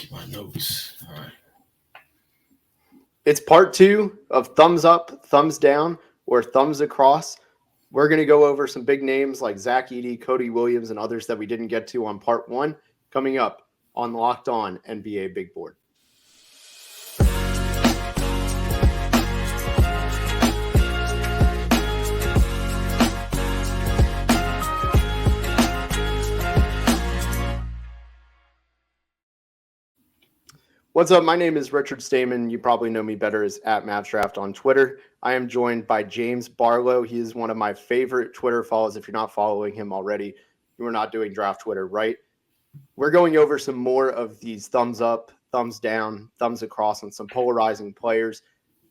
get my notes. All right. It's part 2 of thumbs up, thumbs down, or thumbs across. We're going to go over some big names like Zach Edey, Cody Williams, and others that we didn't get to on part 1 coming up on Locked On NBA Big Board. What's up? My name is Richard Stayman. You probably know me better as at MavsDraft on Twitter. I am joined by James Barlowe. He is one of my favorite Twitter follows. If you're not following him already, you are not doing draft Twitter right. We're going over some more of these thumbs up, thumbs down, thumbs across on some polarizing players.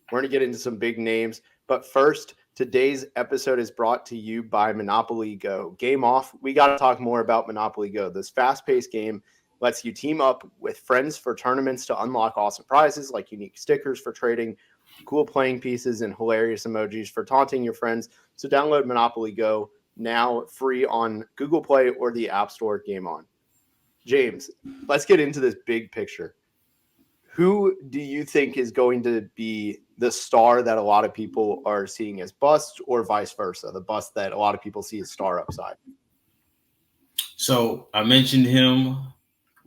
We're going to get into some big names. But first, today's episode is brought to you by Monopoly Go. Game off. We got to talk more about Monopoly Go. This fast-paced game lets you team up with friends for tournaments to unlock awesome prizes like unique stickers for trading, cool playing pieces, and hilarious emojis for taunting your friends. So download Monopoly Go now free on Google Play or the App Store. Game on. James, let's get into this big picture. Who do you think is going to be the star that a lot of people are seeing as bust, or vice versa, the bust that a lot of people see as star upside? So I mentioned him.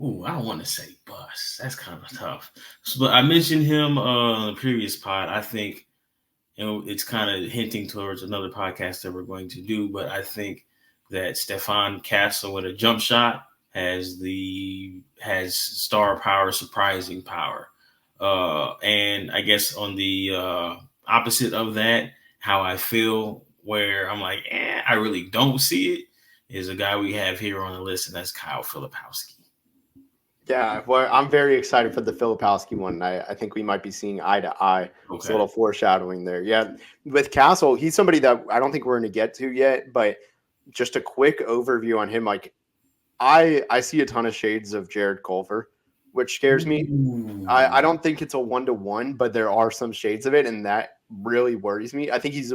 Ooh, I don't want to say bust. That's kind of tough. But I mentioned him on the previous pod. I think it's kind of hinting towards another podcast that we're going to do. But I think that Stephon Castle with a jump shot has star power, surprising power. And I guess on the opposite of that, how I feel, where I'm like, I really don't see it, is a guy we have here on the list, and that's Kyle Filipowski. Yeah, well, I'm very excited for the Filipowski one. I think we might be seeing eye to eye. Okay. It's a little foreshadowing there. Yeah, with Castle, he's somebody that I don't think we're going to get to yet, but just a quick overview on him. Like, I see a ton of shades of Jared Culver, which scares me. I don't think it's a 1-to-1, but there are some shades of it, and that really worries me. I think he's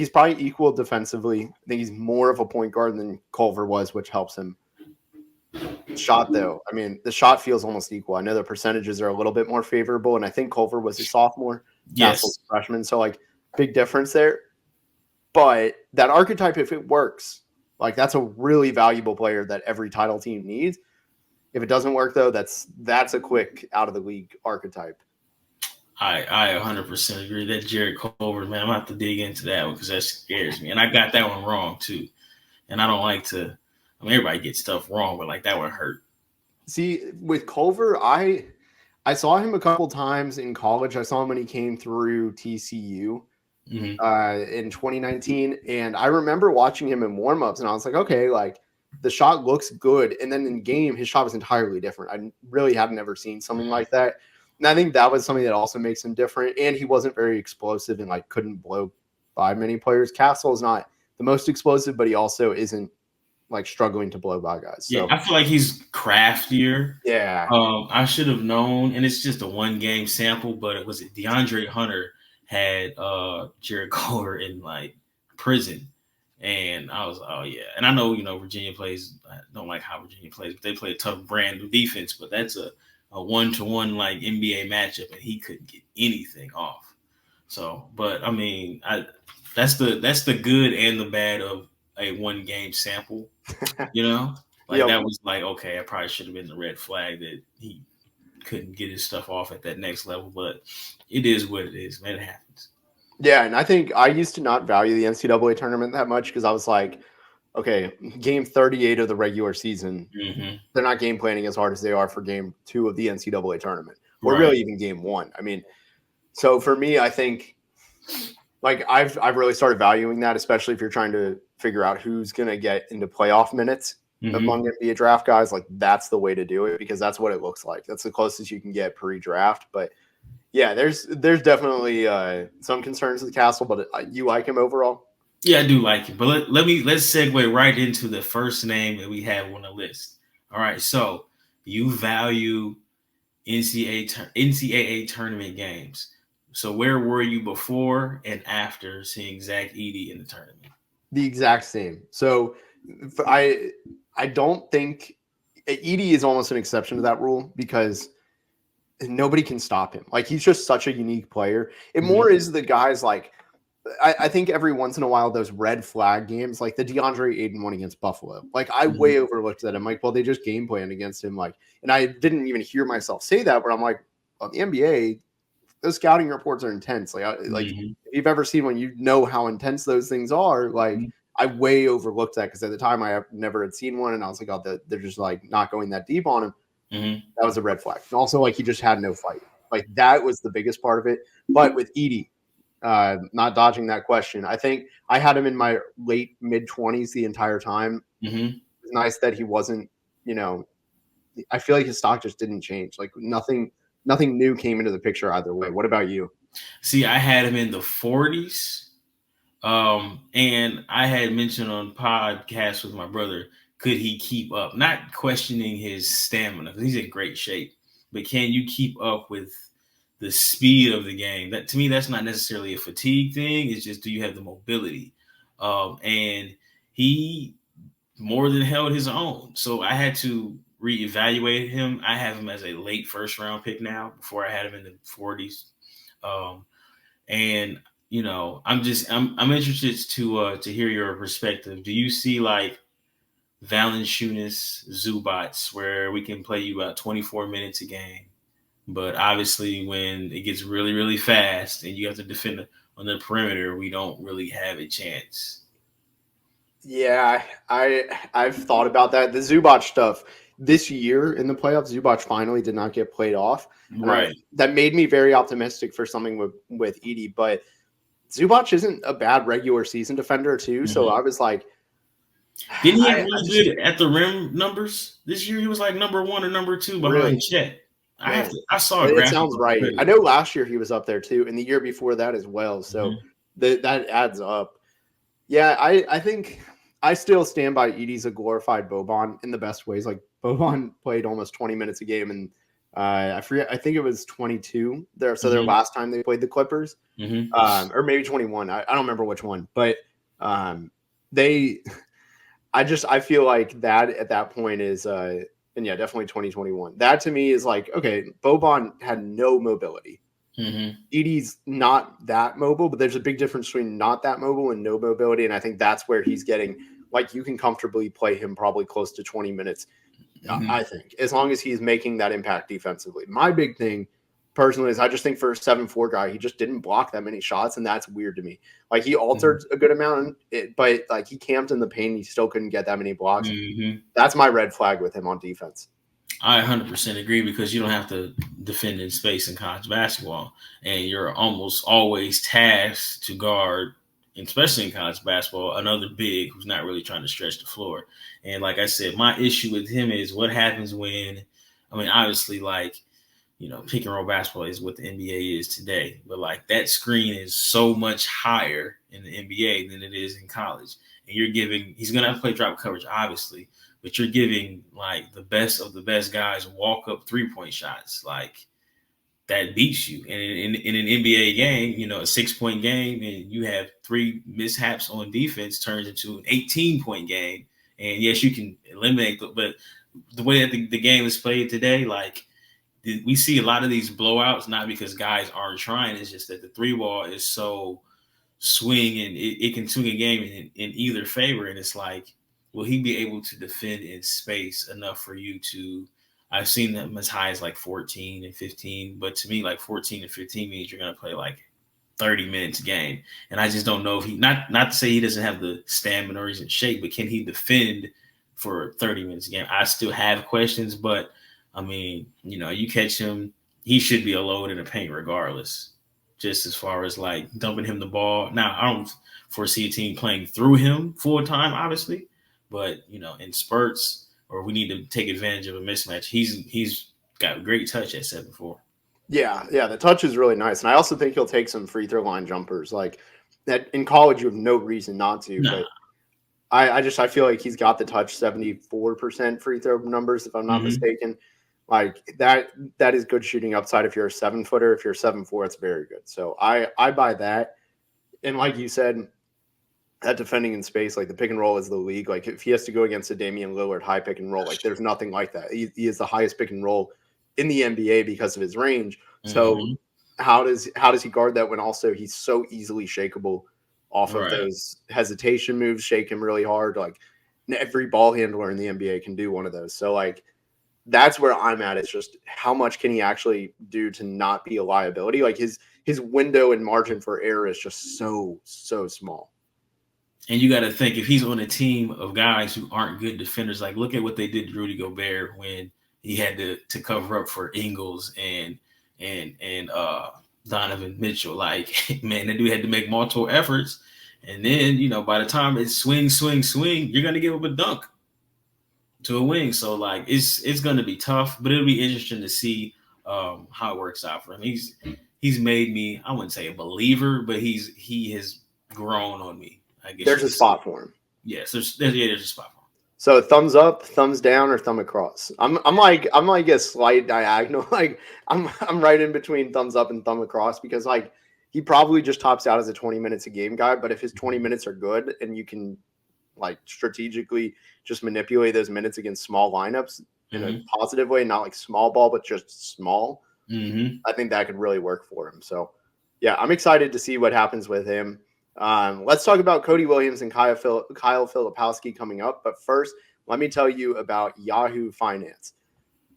probably equal defensively. I think he's more of a point guard than Culver was, which helps him. Shot, though, I mean, the shot feels almost equal. I know the percentages are a little bit more favorable, and I think Culver was a sophomore, Castle's freshman, so like big difference there. But that archetype, if it works, like that's a really valuable player that every title team needs. If it doesn't work, though, that's a quick out of the league archetype. I 100% agree. That Jared Culver, man, I'm gonna have to dig into that one because that scares me, and I got that one wrong too. And I don't like to. I mean, everybody gets stuff wrong, but like that one hurt. See, with Culver, I saw him a couple times in college. I saw him when he came through TCU in 2019, and I remember watching him in warmups, and I was like, okay, like the shot looks good, and then in game, his shot was entirely different. I really had never seen something like that, and I think that was something that also makes him different. And he wasn't very explosive and like couldn't blow by many players. Castle is not the most explosive, but he also isn't like struggling to blow by guys. So. Yeah, I feel like he's craftier. Yeah. I should have known, and it's just a 1-game sample, but it was DeAndre Hunter had Jared Culver in like prison. And I was, oh yeah. And I know, Virginia plays, I don't like how Virginia plays, but they play a tough brand of defense, but that's a 1-to-1 like NBA matchup, and he couldn't get anything off. So, but I mean, that's the good and the bad of a 1-game sample, Like that was like, okay, I probably should have been the red flag that he couldn't get his stuff off at that next level, but it is what it is, man. It happens. Yeah, and I think I used to not value the NCAA tournament that much because I was like, okay, game 38 of the regular season, they're not game planning as hard as they are for game 2 of the NCAA tournament, or really even game 1. I mean, so for me, I think like I've really started valuing that, especially if you're trying to figure out who's going to get into playoff minutes among NBA draft guys. Like that's the way to do it because that's what it looks like. That's the closest you can get pre-draft. But yeah, there's definitely some concerns with Castle, but you like him overall? Yeah, I do like him. But let's segue right into the first name that we have on the list. All right, so you value NCAA tournament games. So where were you before and after seeing Zach Edey in the tournament? The exact same. So I don't think Edey is almost an exception to that rule because nobody can stop him. Like, he's just such a unique player. It more is the guys like, I think every once in a while, those red flag games, like the DeAndre Ayton one against Buffalo, like I way overlooked that. I'm like, well, they just game planned against him. Like, and I didn't even hear myself say that, but I'm like, on the NBA, those scouting reports are intense. Like, if you've ever seen one, you know how intense those things are. Like, I way overlooked that because at the time I never had seen one, and I was like, oh, they're just like not going that deep on him. That was a red flag. And also, like, he just had no fight. Like, that was the biggest part of it. But with Edey, not dodging that question, I think I had him in my late mid-20s the entire time. It's nice that he wasn't, I feel like his stock just didn't change. Like, nothing new came into the picture either way. What about you? See, I had him in the 40s. And I had mentioned on podcasts with my brother, could he keep up? Not questioning his stamina, because he's in great shape, but can you keep up with the speed of the game? That, to me, that's not necessarily a fatigue thing. It's just, do you have the mobility? And he more than held his own. So I had to reevaluate him. I have him as a late first round pick now. Before I had him in the 40s. And I'm interested to hear your perspective. Do you see like Valanciunas, Zubats, where we can play you about 24 minutes a game, but obviously when it gets really, really fast and you have to defend on the perimeter, we don't really have a chance? Yeah, I've thought about that. The Zubac stuff this year in the playoffs, Zubac finally did not get played off. Right. That made me very optimistic for something with Edey, but Zubac isn't a bad regular season defender too. So I was like, didn't he have really good at the rim numbers this year? He was like number 1 or number 2 behind Chet. I saw it. Sounds right. I know last year he was up there too, and the year before that as well. So that adds up. Yeah, I think I still stand by Edey's a glorified Boban in the best ways. Like, Boban played almost 20 minutes a game, and I forget. I think it was 22 there. So their last time they played the Clippers, or maybe 21. I don't remember which one, but I feel like that at that point is and yeah, definitely 2021. That to me is like, okay, Boban had no mobility. Edey's not that mobile, but there's a big difference between not that mobile and no mobility. And I think that's where he's getting, like, you can comfortably play him probably close to 20 minutes, I think, as long as he's making that impact defensively. My big thing personally is I just think for a 7'4" guy, he just didn't block that many shots, and that's weird to me. Like, he altered a good amount, but like, he camped in the paint, he still couldn't get that many blocks. That's my red flag with him on defense. I 100% agree, because you don't have to defend in space in college basketball, and you're almost always tasked to guard, especially in college basketball, another big who's not really trying to stretch the floor. And like I said, my issue with him is what happens when, obviously, like, pick and roll basketball is what the NBA is today, but like, that screen is so much higher in the NBA than it is in college. And he's going to have to play drop coverage, obviously, but you're giving like the best of the best guys walk up 3-point shots. Like, that beats you. And in an NBA game, a 6-point game, and you have 3 mishaps on defense turns into an 18-point game. And yes, you can eliminate, but the way that the game is played today, like, we see a lot of these blowouts, not because guys aren't trying. It's just that the 3-ball is so swing, and it can swing a game in either favor. And it's like, will he be able to defend in space enough for you to? I've seen them as high as like 14 and 15, but to me, like 14 and 15 means you're going to play like 30 minutes a game. And I just don't know if not to say he doesn't have the stamina or he's in shape, but can he defend for 30 minutes a game? I still have questions, but you catch him, he should be a load in the paint regardless, just as far as like dumping him the ball. Now, I don't foresee a team playing through him full time, obviously, but in spurts, or we need to take advantage of a mismatch. He's got great touch at 7'4". Yeah, the touch is really nice, and I also think he'll take some free throw line jumpers. Like, that in college, you have no reason not to. Nah. But I feel like he's got the touch, 74% free throw numbers, if I'm not mistaken. Like, that is good shooting upside if you're a 7-footer. If you're 7'4", it's very good. So I buy that. And like you said, at defending in space. Like the pick and roll is the league. Like if he has to go against a Damian Lillard high pick and roll, like there's nothing like that. He is the highest pick and roll in the NBA because of his range. So how does he guard that when also he's so easily shakeable off of those hesitation moves, shake him really hard? Like every ball handler in the NBA can do one of those. So like that's where I'm at. It's just how much can he actually do to not be a liability? Like his window and margin for error is just so small. And you got to think, if he's on a team of guys who aren't good defenders, like look at what they did to Rudy Gobert when he had to cover up for Ingles and Donovan Mitchell. Like, man, that dude had to make multiple efforts. And then, by the time it's swing, you're going to give up a dunk to a wing. So, like, it's going to be tough, but it'll be interesting to see how it works out for him. He's made me, I wouldn't say a believer, but he has grown on me. I guess there's a spot for him. Yes, there's a spot for him. So thumbs up, thumbs down, or thumb across. I'm like a slight diagonal. Like I'm right in between thumbs up and thumb across because like he probably just tops out as a 20 minutes a game guy. But if his 20 minutes are good and you can like strategically just manipulate those minutes against small lineups in a positive way, not like small ball, but just small, I think that could really work for him. So yeah, I'm excited to see what happens with him. Let's talk about Cody Williams and Kyle Filipowski coming up. But first, let me tell you about Yahoo Finance.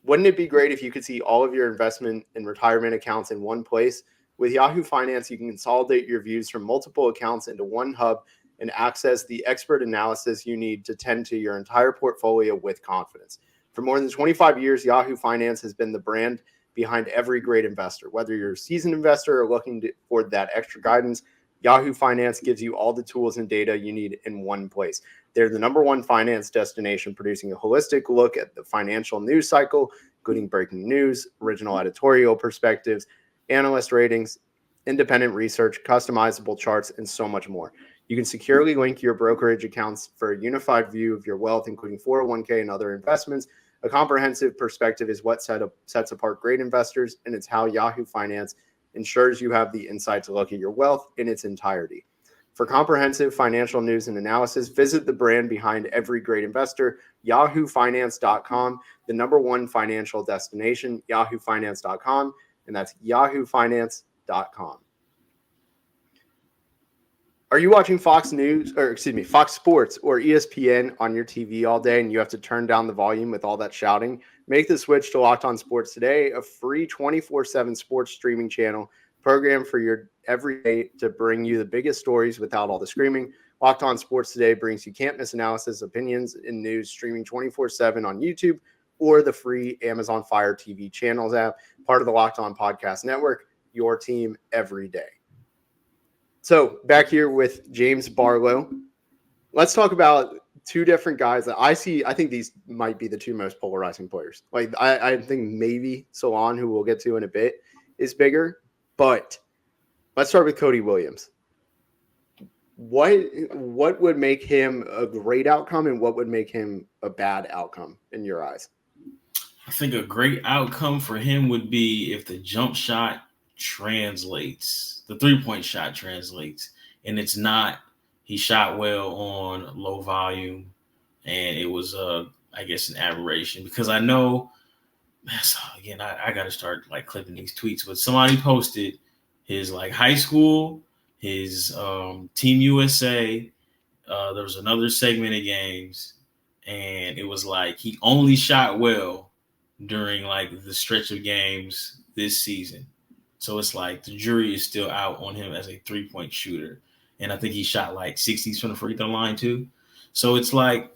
Wouldn't it be great if you could see all of your investment and retirement accounts in one place? With Yahoo Finance, you can consolidate your views from multiple accounts into one hub and access the expert analysis you need to tend to your entire portfolio with confidence. For more than 25 years, Yahoo Finance has been the brand behind every great investor. Whether you're a seasoned investor or looking for that extra guidance, Yahoo Finance gives you all the tools and data you need in one place. They're the #1 finance destination, producing a holistic look at the financial news cycle, including breaking news, original editorial perspectives, analyst ratings, independent research, customizable charts, and so much more. You can securely link your brokerage accounts for a unified view of your wealth, including 401k and other investments. A comprehensive perspective is what sets apart great investors, and it's how Yahoo Finance ensures you have the insight to look at your wealth in its entirety. For comprehensive financial news and analysis, visit the brand behind every great investor, yahoofinance.com, the #1 financial destination, yahoofinance.com, and that's yahoofinance.com. Are you watching Fox Sports or ESPN on your TV all day and you have to turn down the volume with all that shouting? Make the switch to Locked On Sports today, a free 24/7 sports streaming channel program for your every day to bring you the biggest stories without all the screaming. Locked On Sports Today brings you can't miss analysis, opinions, and news streaming 24/7 on YouTube or the free Amazon Fire TV channels app, part of the Locked On Podcast Network, your team every day. So back here with James Barlowe, let's talk about two different guys that I see. I think these might be the two most polarizing players. Like I think maybe Salaun, who we'll get to in a bit, is bigger. But let's start with Cody Williams. What would make him a great outcome and what would make him a bad outcome in your eyes? I think a great outcome for him would be if the jump shot translates, the 3-point shot translates, and it's not he shot well on low volume and it was I guess an aberration, because I know, so again, I got to start like clipping these tweets, but somebody posted his like high school, his Team USA, there was another segment of games, and it was like he only shot well during like the stretch of games this season. So it's like the jury is still out on him as a 3-point shooter. And I think he shot like 60s from the free throw line too. So it's like,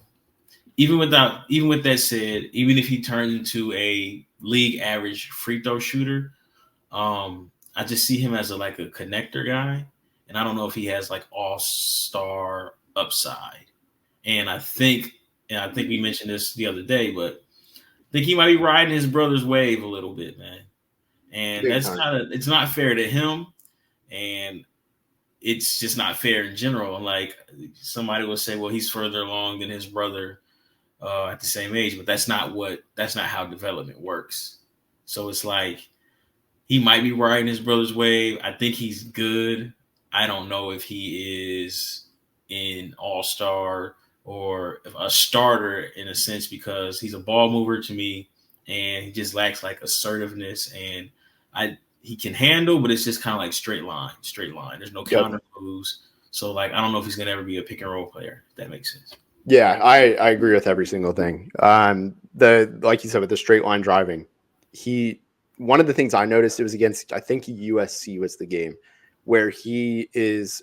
even with that said, even if he turns into a league average free throw shooter, I just see him as a connector guy. And I don't know if he has like all-star upside. And I think we mentioned this the other day, but I think he might be riding his brother's wave a little bit, man. And it's not fair to him, and it's just not fair in general. And like somebody will say, well, he's further along than his brother at the same age, but that's not how development works. So it's like he might be riding his brother's wave. I think he's good. I don't know if he is an all-star or a starter in a sense, because he's a ball mover to me, and he just lacks like assertiveness, and he can handle, but it's just kind of like straight line. There's no counter moves. So like, I don't know if he's going to ever be a pick and roll player, if that makes sense. Yeah, I agree with every single thing. Like you said, with the straight line driving, one of the things I noticed, it was against, I think USC was the game, where it's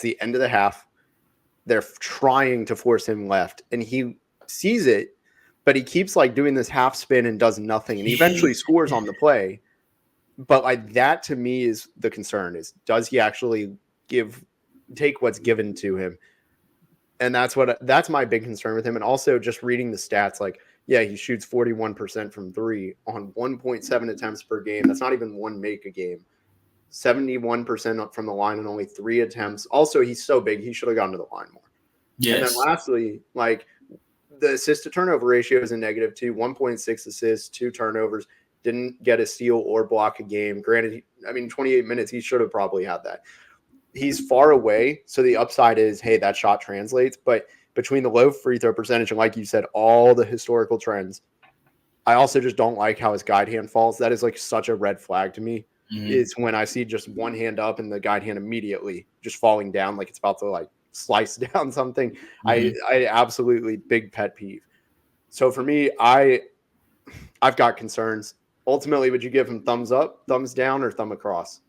the end of the half. They're trying to force him left, and he sees it, but he keeps like doing this half spin and does nothing, and he eventually scores on the play. But like, that to me is the concern, is does he actually take what's given to him? And that's my big concern with him. And also just reading the stats, like, yeah, he shoots 41% from three on 1.7 attempts per game. That's not even one make a game. 71% from the line and only 3 attempts. Also, he's so big, he should have gotten to the line more. Yes. And then lastly, like, the assist to turnover ratio is a -2, 1.6 assists, 2 turnovers, didn't get a steal or block a game. Granted, 28 minutes, he should have probably had that. He's far away, so the upside is, hey, that shot translates. But between the low free throw percentage and, like you said, all the historical trends, I also just don't like how his guide hand falls. That is like such a red flag to me. Is when I see just one hand up and the guide hand immediately just falling down like it's about to like slice down something. I absolutely, big pet peeve. So for me, I've got concerns. Ultimately, would you give him thumbs up, thumbs down, or thumb across?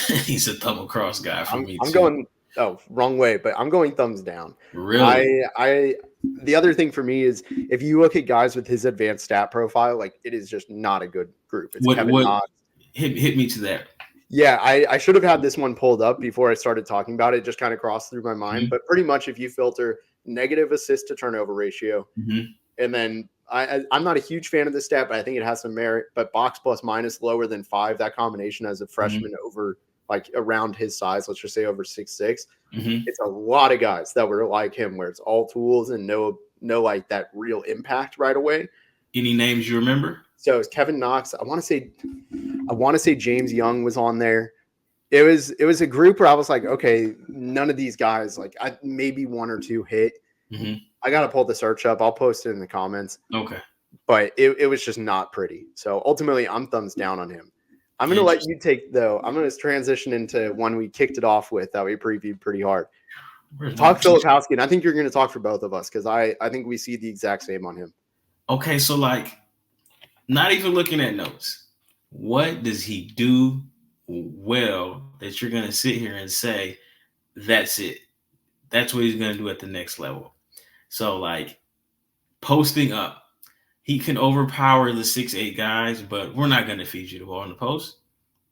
He's a thumb across guy for me. I'm going wrong way, but I'm going thumbs down. Really? The other thing for me is, if you look at guys with his advanced stat profile, like, it is just not a good group. It's Kevin Knox. Hit me to that. Yeah, I should have had this one pulled up before I started talking about it. Just kind of crossed through my mind. But pretty much, if you filter negative assist to turnover ratio, and then I'm not a huge fan of this stat, but I think it has some merit. But box plus minus lower than 5, that combination as a freshman over, like, around his size, let's just say over 6'6", it's a lot of guys that were like him, where it's all tools and no like that real impact right away. Any names you remember? So it's Kevin Knox. I want to say James Young was on there. It was a group where I was like, okay, none of these guys, like, maybe 1 or 2 hit. I got to pull the search up. I'll post it in the comments. Okay. But it was just not pretty. So ultimately, I'm thumbs down on him. I'm going to let you take, though. I'm going to transition into one we kicked it off with that we previewed pretty hard. Talk Filipowski, and I think you're going to talk for both of us, because I think we see the exact same on him. Okay, so, like, not even looking at notes, what does he do well that you're going to sit here and say, that's it? That's what he's going to do at the next level. So, like, posting up, he can overpower the 6'8" guys, but we're not going to feed you the ball in the post.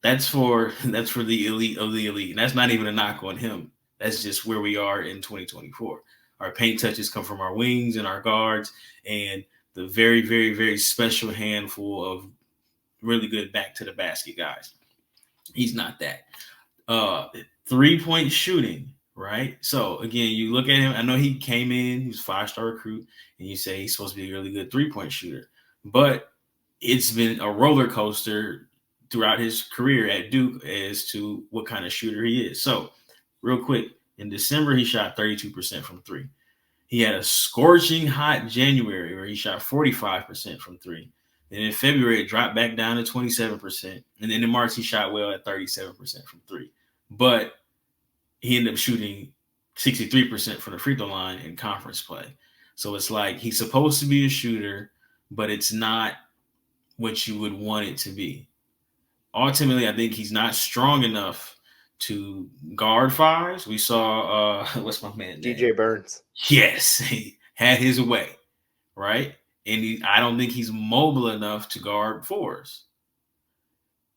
That's for the elite of the elite. And that's not even a knock on him. That's just where we are in 2024. Our paint touches come from our wings and our guards, and the very, very, very special handful of really good back to the basket guys. He's not that. 3-point shooting, right? So again, you look at him. I know he came in, he was a 5-star recruit, and you say he's supposed to be a really good 3-point shooter. But it's been a roller coaster throughout his career at Duke as to what kind of shooter he is. So real quick, in December, he shot 32% from 3. He had a scorching hot January where he shot 45% from 3. Then in February, it dropped back down to 27%. And then in March, he shot well at 37% from 3. But he ended up shooting 63% from the free throw line in conference play. So it's like, he's supposed to be a shooter, but it's not what you would want it to be. Ultimately, I think he's not strong enough to guard 5s. We saw what's my man name? DJ Burns. Yes, he had his way, right? And I don't think he's mobile enough to guard 4s.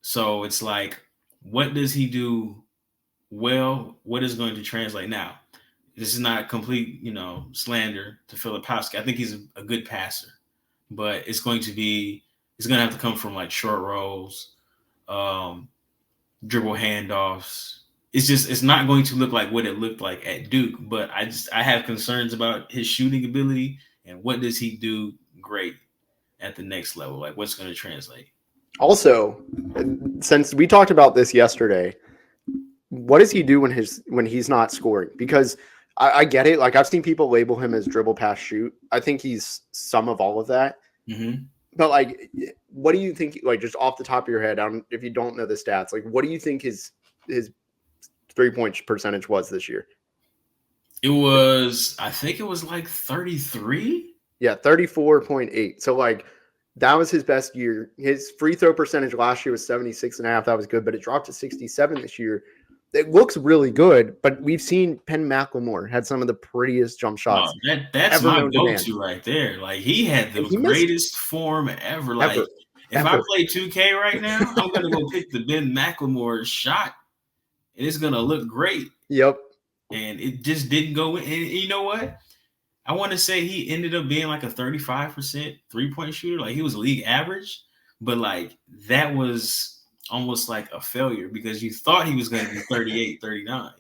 So it's like, what does he do well? What is going to translate? Now, this is not complete, slander to Filipowski. I think he's a good passer, but it's going to have to come from like short rolls, dribble handoffs. It's not going to look like what it looked like at Duke, but I have concerns about his shooting ability and what does he do great at the next level? Like, what's going to translate? Also, since we talked about this yesterday, what does he do when he's not scoring? Because I get it. Like I've seen people label him as dribble, pass, shoot. I think he's some of all of that. Mm-hmm. But like, what do you think? Like, just off the top of your head, if you don't know the stats, like, what do you think his 3-point percentage was this year? I think it was like 33. Yeah, 34.8. So like, that was his best year. His free throw percentage last year was 76.5. That was good, but it dropped to 67 this year. It looks really good, but we've seen Penn McLemore had some of the prettiest jump shots. That's my go-to right there. Like he had the greatest form ever. Like if I play 2K right now, I'm gonna go pick the Ben McLemore shot, and it's gonna look great. Yep. And it just didn't go in. And you know what? I want to say he ended up being like a 35% 3-point shooter. Like he was league average, but like that was almost like a failure because you thought he was going to be 38, 39.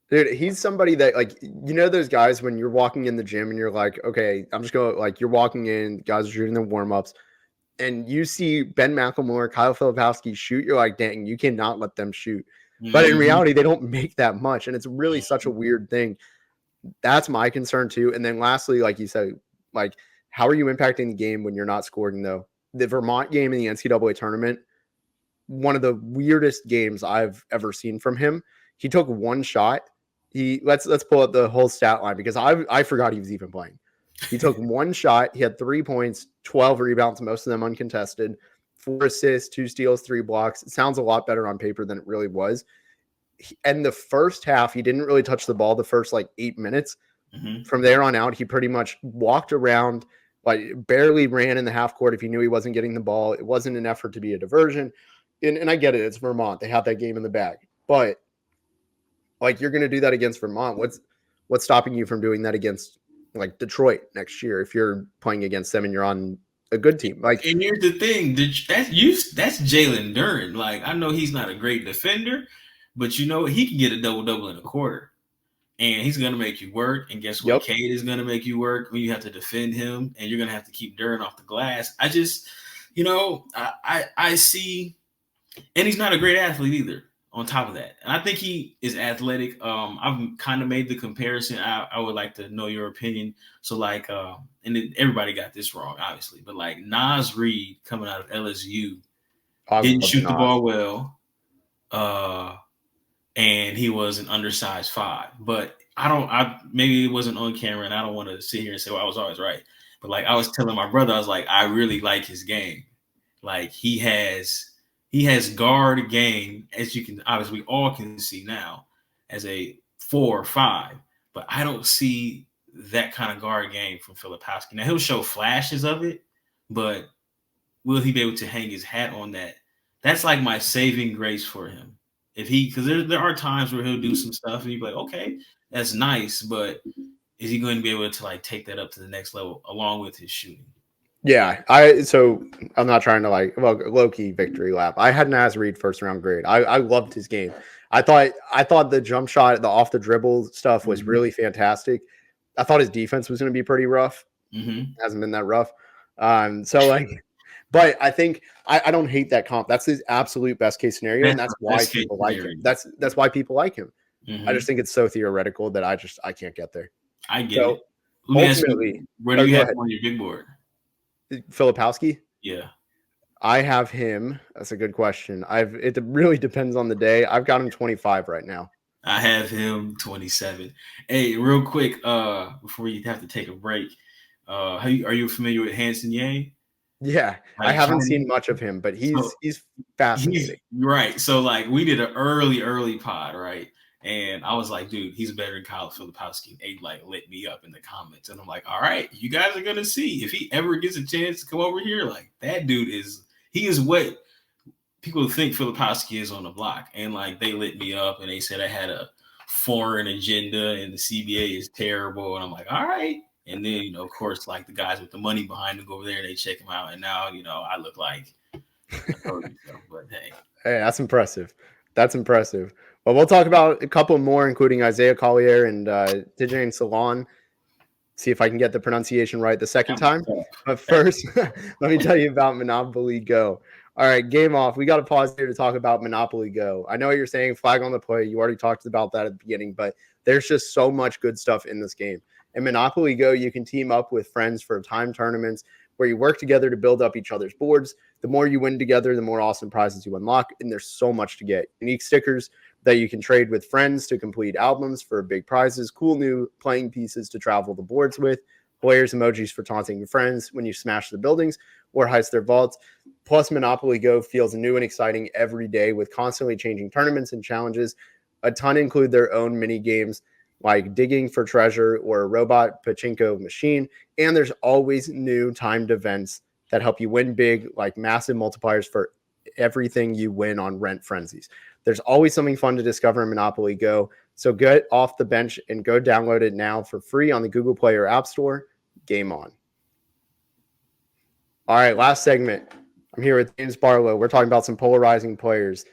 Dude, he's somebody that like, you know, those guys when you're walking in the gym and you're like, okay, I'm just going like you're walking in, guys are shooting their warm-ups, and you see Ben McLemore, Kyle Filipowski shoot, you're like, dang, you cannot let them shoot. Mm-hmm. But in reality, they don't make that much. And it's really such a weird thing. That's my concern too. And then lastly, like you said, like, how are you impacting the game when you're not scoring though? The Vermont game in the NCAA tournament, one of the weirdest games I've ever seen from him. He took one shot. Let's pull up the whole stat line because I forgot he was even playing. He took one shot. He had 3 points, 12 rebounds, most of them uncontested, 4 assists, 2 steals, 3 blocks. It sounds a lot better on paper than it really was. And the first half, he didn't really touch the ball the first like 8 minutes. Mm-hmm. From there on out, he pretty much walked around, like barely ran in the half court if he knew he wasn't getting the ball. It wasn't an effort to be a diversion. And I get it. It's Vermont. They have that game in the bag. But like you're going to do that against Vermont. What's stopping you from doing that against like Detroit next year if you're playing against them and you're on a good team? Like, and here's the thing. That's Jalen Duren. Like, I know he's not a great defender, but you know he can get a double-double in a quarter. And he's going to make you work. And guess what? Yep. Cade is going to make you work when you have to defend him. And you're going to have to keep Duren off the glass. I just, you know, I see – and he's not a great athlete either, on top of that. And I think he is athletic. I've kind of made the comparison. I would like to know your opinion. So, like, everybody got this wrong, obviously. But, like, Naz Reid coming out of LSU didn't shoot the ball well. And he was an undersized 5. But maybe it wasn't on camera, and I don't want to sit here and say, well, I was always right. But, like, I was telling my brother, I was like, I really like his game. Like, he has guard game, as you can obviously we all can see now, as a 4 or 5. But I don't see that kind of guard game from Filipowski. Now he'll show flashes of it, but will he be able to hang his hat on that? That's like my saving grace for him. Because there are times where he'll do some stuff and you'll be like, okay, that's nice, but is he going to be able to like take that up to the next level along with his shooting? Yeah, so I'm not trying to like low-key victory lap. I had Naz Reid first round grade. I loved his game. I thought the jump shot, the off the dribble stuff was really fantastic. I thought his defense was going to be pretty rough. Mm-hmm. Hasn't been that rough. So like, but I think I don't hate that comp. That's his absolute best case scenario, and that's why people like him. That's why people like him. Mm-hmm. I just think it's so theoretical that I can't get there. I get it. Ultimately, where do you have on your big board? Filipowski? Yeah. I have him. That's a good question. It really depends on the day. I've got him 25 right now. I have him 27. Hey, real quick, before you have to take a break, are you familiar with Hanson Yang? Yeah, I haven't seen much of him, but he's fascinating. Right. So like we did an early pod, right? And I was like, dude, he's better than Kyle Filipowski. And Edey like lit me up in the comments. And I'm like, all right, you guys are going to see. If he ever gets a chance to come over here, like that dude he is what people think Filipowski is on the block. And like they lit me up and they said I had a foreign agenda and the CBA is terrible. And I'm like, all right. And then, you know, of course, like the guys with the money behind them go over there and they check him out. And now, you know, I look like but hey, that's impressive. That's impressive. Well, we'll talk about a couple more, including Isaiah Collier and Tidjane Salaun. See if I can get the pronunciation right the second time. But first, let me tell you about Monopoly Go. All right, game off. We got to pause here to talk about Monopoly Go. I know what you're saying, flag on the play. You already talked about that at the beginning, but there's just so much good stuff in this game. In Monopoly Go, you can team up with friends for time tournaments where you work together to build up each other's boards. The more you win together, the more awesome prizes you unlock, and there's so much to get. Unique stickers that you can trade with friends to complete albums for big prizes, cool new playing pieces to travel the boards with, players emojis for taunting your friends when you smash the buildings or heist their vaults. Plus, Monopoly Go feels new and exciting every day with constantly changing tournaments and challenges. A ton include their own mini games like digging for treasure or a robot pachinko machine. And there's always new timed events that help you win big, like massive multipliers for everything you win on Rent Frenzies. There's always something fun to discover in Monopoly Go. So get off the bench and go download it now for free on the Google Play or App Store. Game on. All right, last segment. I'm here with James Barlowe. We're talking about some polarizing players.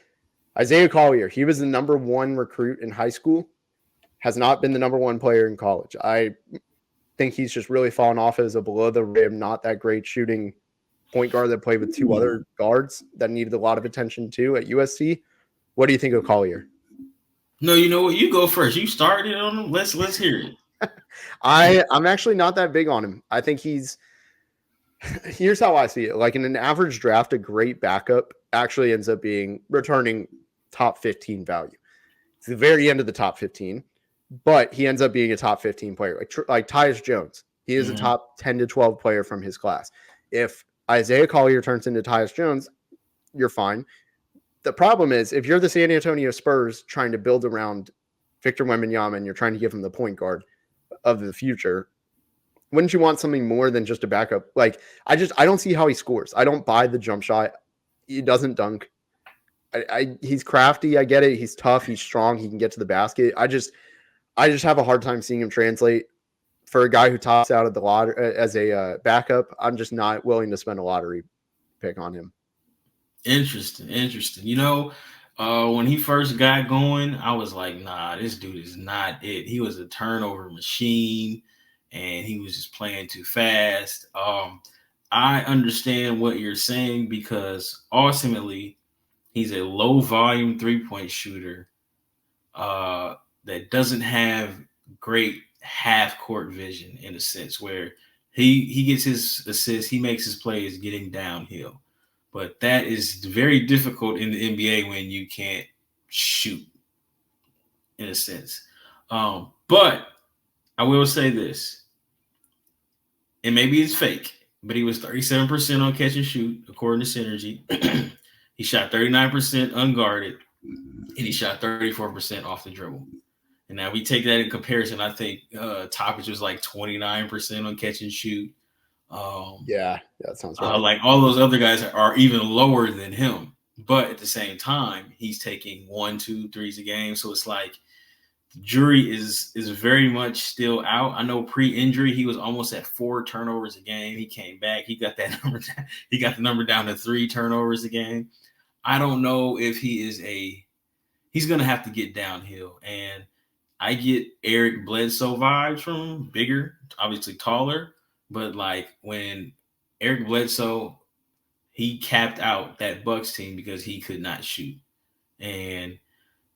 Isaiah Collier, he was the number one recruit in high school, has not been the number one player in college. I think he's just really fallen off as a below the rim, not that great shooting point guard that played with two other guards that needed a lot of attention too at USC. What do you think of Collier? No, you know what? You go first. You started on him. Let's hear it. I'm actually not that big on him. I think here's how I see it. Like in an average draft, a great backup actually ends up being returning top 15 value. It's the very end of the top 15, but he ends up being a top 15 player. Like Tyus Jones, he is a top 10 to 12 player from his class. If Isaiah Collier turns into Tyus Jones, you're fine. The problem is if you're the San Antonio Spurs trying to build around Victor Wembanyama and you're trying to give him the point guard of the future, wouldn't you want something more than just a backup? Like, I don't see how he scores. I don't buy the jump shot. He doesn't dunk. He's crafty. I get it. He's tough. He's strong. He can get to the basket. I just have a hard time seeing him translate for a guy who tops out of the lottery as a backup. I'm just not willing to spend a lottery pick on him. Interesting. You know, when he first got going, I was like, nah, this dude is not it. He was a turnover machine and he was just playing too fast. I understand what you're saying because ultimately he's a low volume 3-point shooter that doesn't have great half court vision in a sense where he gets his assists, he makes his plays getting downhill. But that is very difficult in the NBA when you can't shoot, in a sense. But I will say this, and maybe it's fake, but he was 37% on catch and shoot, according to Synergy. He shot 39% unguarded, and he shot 34% off the dribble. And now we take that in comparison. I think Toppage was like 29% on catch and shoot. Yeah, that sounds right. Like all those other guys are even lower than him, but at the same time, he's taking 1, 2 threes a game. So it's like the jury is very much still out. I know pre-injury he was almost at 4 turnovers a game. He came back. He got that number. He got the number down to 3 turnovers a game. I don't know if he's going to have to get downhill. And I get Eric Bledsoe vibes from him, bigger, obviously taller. But like when Eric Bledsoe, he capped out that Bucks team because he could not shoot. And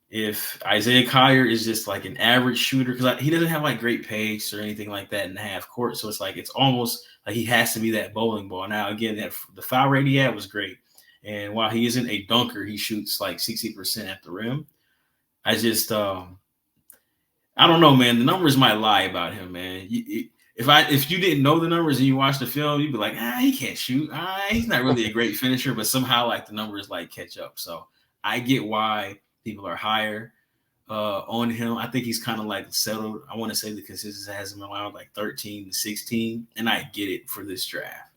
if Isaiah Collier is just like an average shooter, because he doesn't have like great pace or anything like that in the half court. So it's like it's almost like he has to be that bowling ball. Now, again, the foul rate he had was great. And while he isn't a dunker, he shoots like 60% at the rim. I just I don't know, man. The numbers might lie about him, man. If you didn't know the numbers and you watched the film, you'd be like, he can't shoot. He's not really a great finisher, but somehow like the numbers like catch up. So I get why people are higher on him. I think he's kind of like settled. I want to say the consistency has him around like 13 to 16, and I get it for this draft.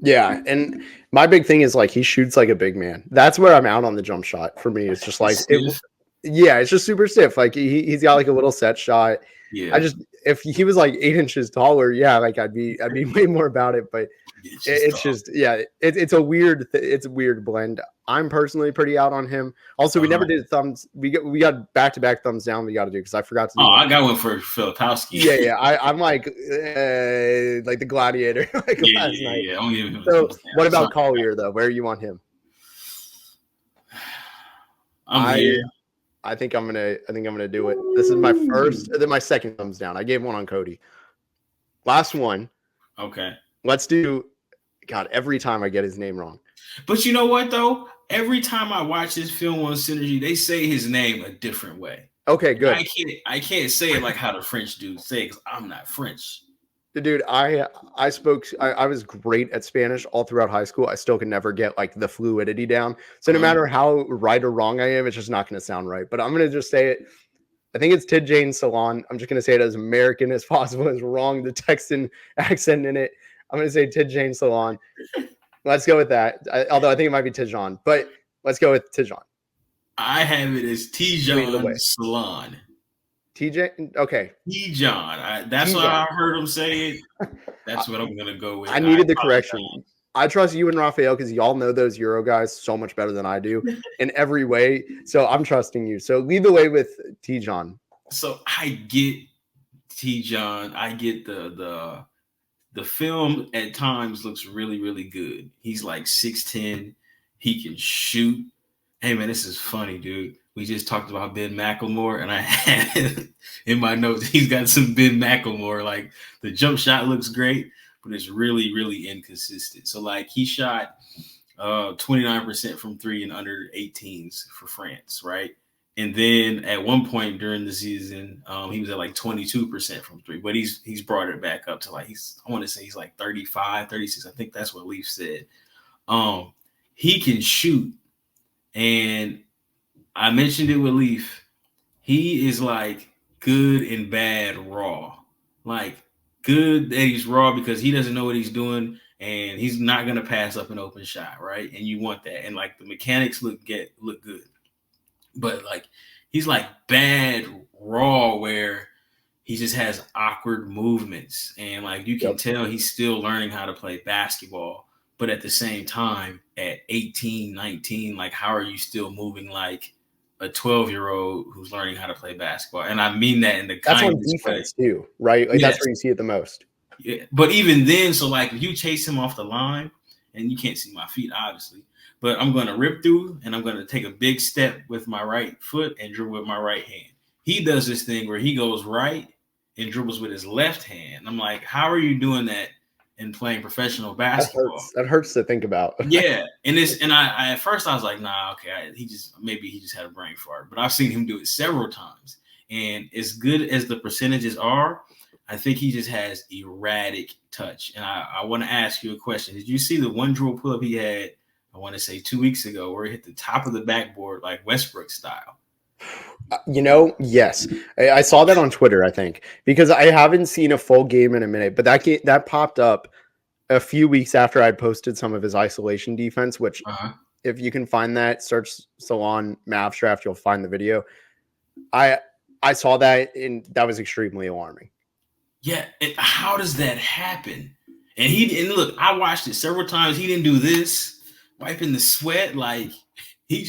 Yeah, and my big thing is like he shoots like a big man. That's where I'm out on the jump shot. For me, it's just like it's just super stiff. Like he's got like a little set shot. Yeah, if he was like 8 inches taller, yeah, like I'd be way more about it. But it's a weird blend. I'm personally pretty out on him. Also, we never did thumbs. We got back-to-back thumbs down. We got to do because I forgot to do. I got one for Filipowski. Yeah. I'm like the gladiator last night. Yeah. So what about Collier though? Where are you on him? I think I'm gonna do it. This is my first, then my second thumbs down. I gave one on Cody. Last one. Okay. Let's do. God, every time I get his name wrong. But you know what though? Every time I watch this film on Synergy, they say his name a different way. Okay, good. I can't say it like how the French dudes say it because I'm not French. Dude, I was great at Spanish all throughout high school. I still can never get like the fluidity down. So no matter how right or wrong I am, it's just not going to sound right. But I'm going to just say it. I think it's Tidjane Salaun. I'm just going to say it as American as possible, as wrong, the Texan accent in it. I'm going to say Tidjane Salaun. Let's go with that. Although I think it might be Tidjane, but let's go with Tidjane. I have it as Tidjane Salaun. TJ, okay. Tidjane. That's what I heard him say it. That's what I'm going to go with. I needed the correction. I trust you and Rafael because y'all know those Euro guys so much better than I do in every way. So I'm trusting you. So lead the way with Tidjane. So I get Tidjane. I get the film at times looks really, really good. He's like 6'10". He can shoot. Hey, man, this is funny, dude. We just talked about Ben McLemore, and I had in my notes, he's got some Ben McLemore. Like, the jump shot looks great, but it's really, really inconsistent. So, like, he shot 29% from three and under 18s for France, right? And then at one point during the season, he was at like 22% from three, but he's brought it back up to like, I want to say he's like 35, 36. I think that's what Leif said. He can shoot. And I mentioned it with Leif. He is like good and bad raw. Like good that he's raw because he doesn't know what he's doing and he's not going to pass up an open shot, right? And you want that. And like the mechanics look good. But like he's like bad raw where he just has awkward movements. And like you can tell he's still learning how to play basketball. But at the same time, at 18, 19, like how are you still moving like a 12-year-old who's learning how to play basketball? And I mean that in the that's on defense too, right? Like that's where you see it the most. Yeah. But even then, so like if you chase him off the line, and you can't see my feet, obviously, but I'm going to rip through and I'm going to take a big step with my right foot and dribble with my right hand. He does this thing where he goes right and dribbles with his left hand. I'm like, how are you doing that in playing professional basketball? That hurts to think about. Yeah. And I at first I was like, nah, okay. He just had a brain fart, but I've seen him do it several times. And as good as the percentages are, I think he just has erratic touch. And I want to ask you a question. Did you see the one dribble pull up he had, I want to say 2 weeks ago, where he hit the top of the backboard like Westbrook style? Yes. I saw that on Twitter, I think, because I haven't seen a full game in a minute, but that popped up a few weeks after I posted some of his isolation defense, which if you can find that, search Salaun MavsDraft, you'll find the video. I saw that and that was extremely alarming. Yeah. How does that happen? And look, I watched it several times. He didn't do this, wiping the sweat. Like he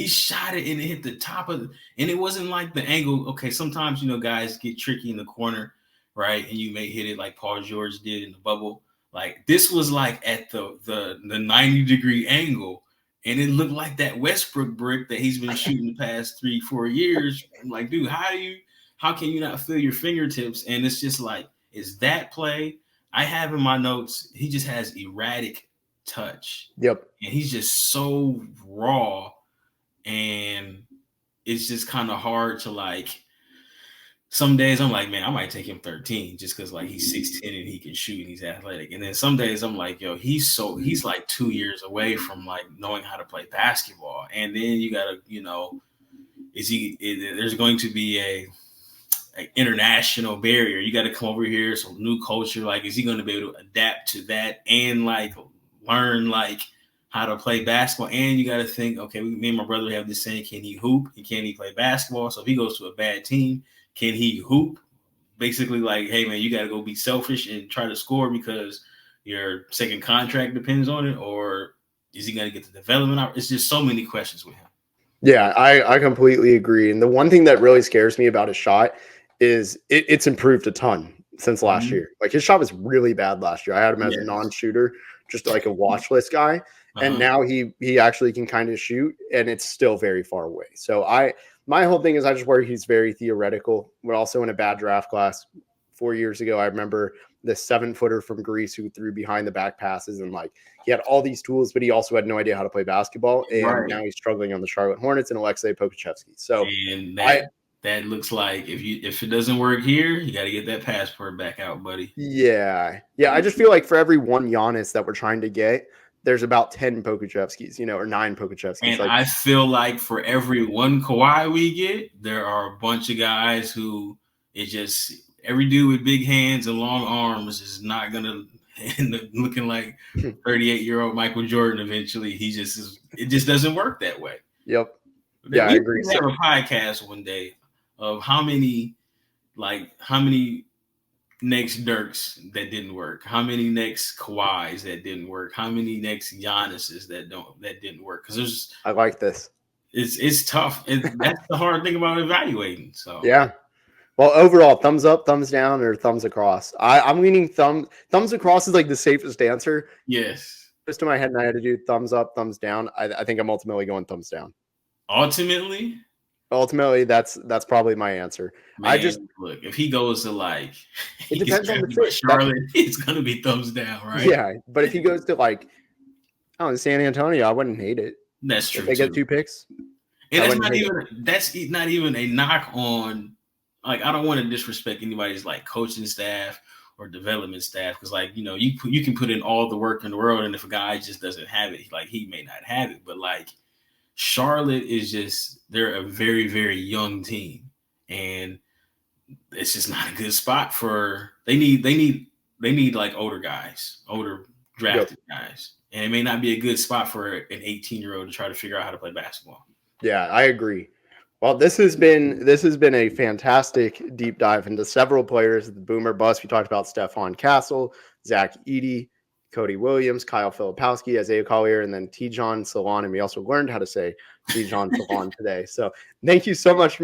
shot it and it hit the top of and it wasn't like the angle. Okay, sometimes, guys get tricky in the corner, right? And you may hit it like Paul George did in the bubble. Like this was like at the 90-degree angle. And it looked like that Westbrook brick that he's been shooting the past 3-4 years. I'm like, dude, how can you not feel your fingertips? And it's just like, is that play? I have in my notes, he just has erratic touch. Yep. And he's just so raw. And it's just kind of hard to like, some days I'm like, man, I might take him 13 just because like he's 6'10" and he can shoot and he's athletic. And then some days I'm like, yo, he's like 2 years away from like knowing how to play basketball. And then you gotta, there's going to be a international barrier. You got to come over here, some new culture. Like, is he going to be able to adapt to that and like learn like how to play basketball? And you got to think, okay, me and my brother have this saying: can he hoop? Can he play basketball? So if he goes to a bad team, can he hoop? basically like, hey man, you got to go be selfish and try to score because your second contract depends on it, or is he going to get the development out? It's just so many questions with him. Yeah, I completely agree. And the one thing that really scares me about his shot is it's improved a ton since last year. Like his shot was really bad last year. I had him as a non-shooter, just like a watch list guy. And now he actually can kind of shoot, and it's still very far away. So my whole thing is I just worry he's very theoretical. We're also in a bad draft class 4 years ago. I remember the 7-footer from Greece who threw behind the back passes, and like he had all these tools, but he also had no idea how to play basketball. And now he's struggling on the Charlotte Hornets and Alexei Pokusevski. So and that looks like if it doesn't work here, you got to get that passport back out, buddy. Yeah. I just feel like for every one Giannis that we're trying to get, there's about 10 Pokusevskis, or 9 Pokusevskis. And I feel like for every one Kawhi we get, there are a bunch of guys who it just every dude with big hands and long arms is not gonna end up looking like 38-year-old Michael Jordan eventually. It just doesn't work that way. Yep. Yeah, I agree. We have a podcast one day of how many next Dirks that didn't work, how many next Kawhis that didn't work, how many next Giannis's that didn't work. Because I like this. It's tough. That's the hard thing about evaluating. So yeah. Well, overall, thumbs up, thumbs down, or thumbs across. I'm leaning thumbs across is like the safest answer. Yes. Just in my head, and I had to do thumbs up, thumbs down. I think I'm ultimately going thumbs down. Ultimately, that's probably my answer. Man, I just look if he goes to it depends on the fit. Charlotte, it's gonna be thumbs down, right? Yeah, but if he goes to San Antonio, I wouldn't hate it. That's true. If they get 2 picks, and that's not even a knock on. I don't want to disrespect anybody's coaching staff or development staff because you can put in all the work in the world, and if a guy just doesn't have it, he may not have it. But Charlotte is they're a very, very young team, and it's just not a good spot for. They need older guys, older drafted guys, and it may not be a good spot for an 18-year-old to try to figure out how to play basketball. Yeah, I agree. Well, this has been a fantastic deep dive into several players. The Boomer Bust. We talked about Stephon Castle, Zach Edey, Cody Williams, Kyle Filipowski, Isaiah Collier, and then Tidjane Salaun. And we also learned how to say Tidjane Salaun today. So thank you so much for making